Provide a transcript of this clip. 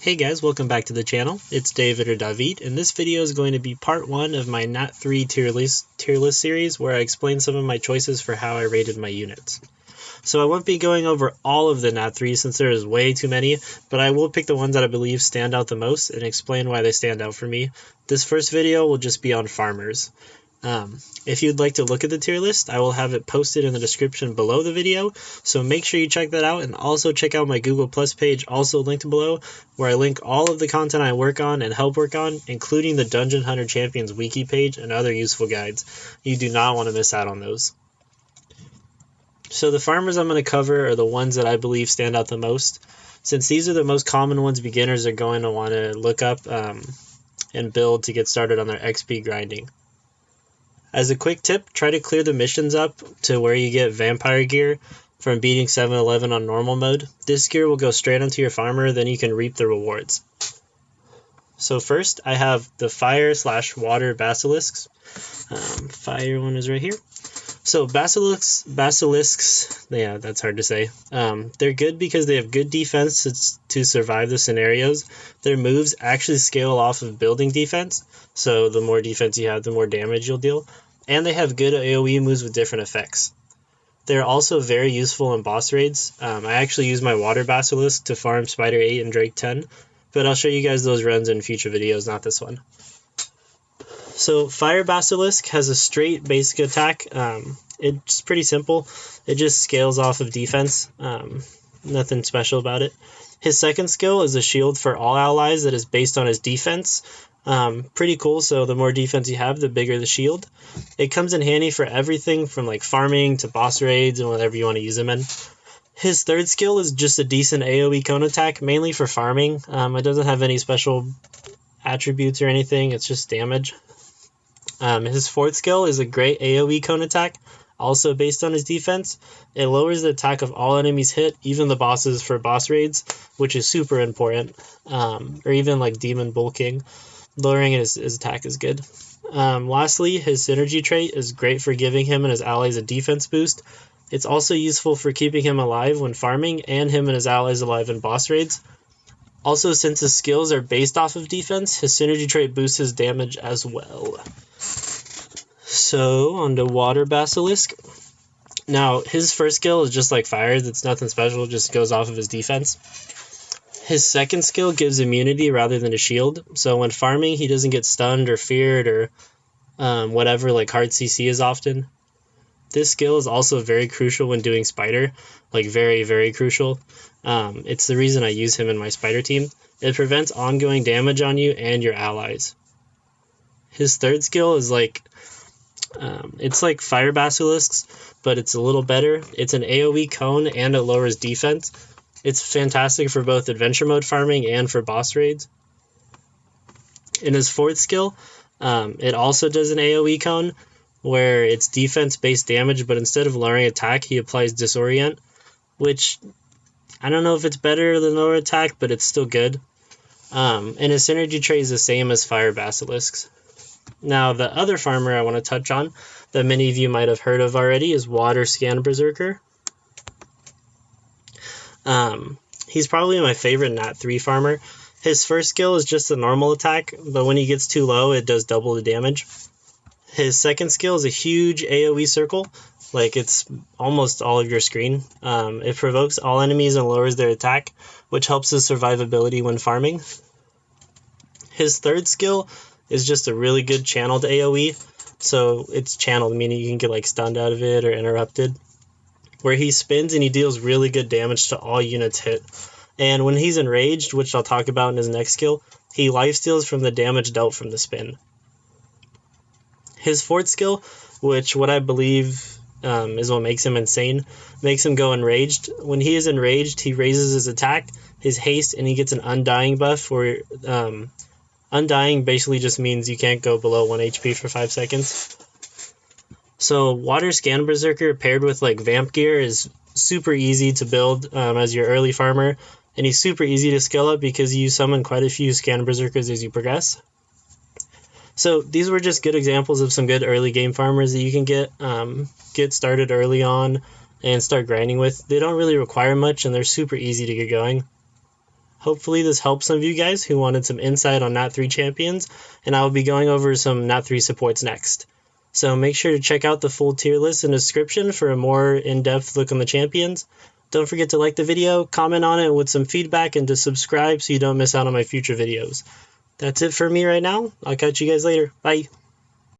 Hey guys, welcome back to the channel. It's David or Dawhveed, and this video is going to be part 1 of my Nat 3 tier list series where I explain some of my choices for how I rated my units. So I won't be going over all of the Nat 3 since there is way too many, but I will pick the ones that I believe stand out the most and explain why they stand out for me. This first video will just be on farmers. If you'd like to look at the tier list, I will have it posted in the description below the video, so make sure you check that out, and also check out my Google Plus page, also linked below, where I link all of the content I work on and help work on, including the Dungeon Hunter Champions wiki page and other useful guides. You do not want to miss out on those. So the farmers I'm going to cover are the ones that I believe stand out the most, since these are the most common ones beginners are going to want to look up and build to get started on their XP grinding. As a quick tip, try to clear the missions up to where you get vampire gear from beating 7-11 on normal mode. This gear will go straight onto your farmer, then you can reap the rewards. So first, I have the fire/water basilisks. Fire one is right here. So basilisks, yeah, that's hard to say. They're good because they have good defense to survive the scenarios. Their moves actually scale off of building defense, so the more defense you have, the more damage you'll deal. And they have good AoE moves with different effects. They're also very useful in boss raids. I actually use my water basilisk to farm Spider 8 and Drake 10, but I'll show you guys those runs in future videos, not this one. So Fire Basilisk has a straight basic attack. It's pretty simple. It just scales off of defense. Nothing special about it. His second skill is a shield for all allies that is based on his defense. Pretty cool, so the more defense you have, the bigger the shield. It comes in handy for everything from like farming to boss raids and whatever you want to use him in. His third skill is just a decent AoE cone attack, mainly for farming. It doesn't have any special attributes or anything, it's just damage. His fourth skill is a great AoE cone attack, also based on his defense. It lowers the attack of all enemies hit, even the bosses for boss raids, which is super important, or even like Demon Bull King. Lowering his attack is good. Lastly, his synergy trait is great for giving him and his allies a defense boost. It's also useful for keeping him alive when farming and him and his allies alive in boss raids. Also, since his skills are based off of defense, his synergy trait boosts his damage as well. So, on to Water Basilisk. Now, his first skill is just like Fire. It's nothing special, just goes off of his defense. His second skill gives immunity rather than a shield. So when farming, he doesn't get stunned or feared or whatever, like hard CC is often. This skill is also very crucial when doing Spider, like very, very crucial. It's the reason I use him in my Spider team. It prevents ongoing damage on you and your allies. His third skill is like, it's like Fire Basilisks, but it's a little better. It's an AoE cone and it lowers defense. It's fantastic for both adventure mode farming and for boss raids. In his fourth skill, it also does an AoE cone where it's defense-based damage, but instead of lowering attack, he applies Disorient, which I don't know if it's better than lower attack, but it's still good. And his synergy trait is the same as Fire Basilisks. Now, the other farmer I want to touch on that many of you might have heard of already is Water Scan Berserker. He's probably my favorite Nat 3 farmer. His first skill is just a normal attack, but when he gets too low, it does double the damage. His second skill is a huge AoE circle, like it's almost all of your screen. It provokes all enemies and lowers their attack, which helps his survivability when farming. His third skill is just a really good channeled AoE, so it's channeled, meaning you can get like stunned out of it or interrupted, where he spins and he deals really good damage to all units hit. And when he's enraged, which I'll talk about in his next skill, he lifesteals from the damage dealt from the spin. His fourth skill, which what I believe is what makes him insane, makes him go enraged. When he is enraged, he raises his attack, his haste, and he gets an undying buff where undying basically just means you can't go below 1 HP for 5 seconds. So Water Scan Berserker paired with like Vamp gear is super easy to build as your early farmer, and he's super easy to skill up because you summon quite a few Scan Berserkers as you progress. So these were just good examples of some good early game farmers that you can get started early on and start grinding with. They don't really require much and they're super easy to get going. Hopefully this helps some of you guys who wanted some insight on Nat 3 champions, and I will be going over some Nat 3 supports next. So make sure to check out the full tier list in the description for a more in-depth look on the champions. Don't forget to like the video, comment on it with some feedback, and to subscribe so you don't miss out on my future videos. That's it for me right now. I'll catch you guys later. Bye.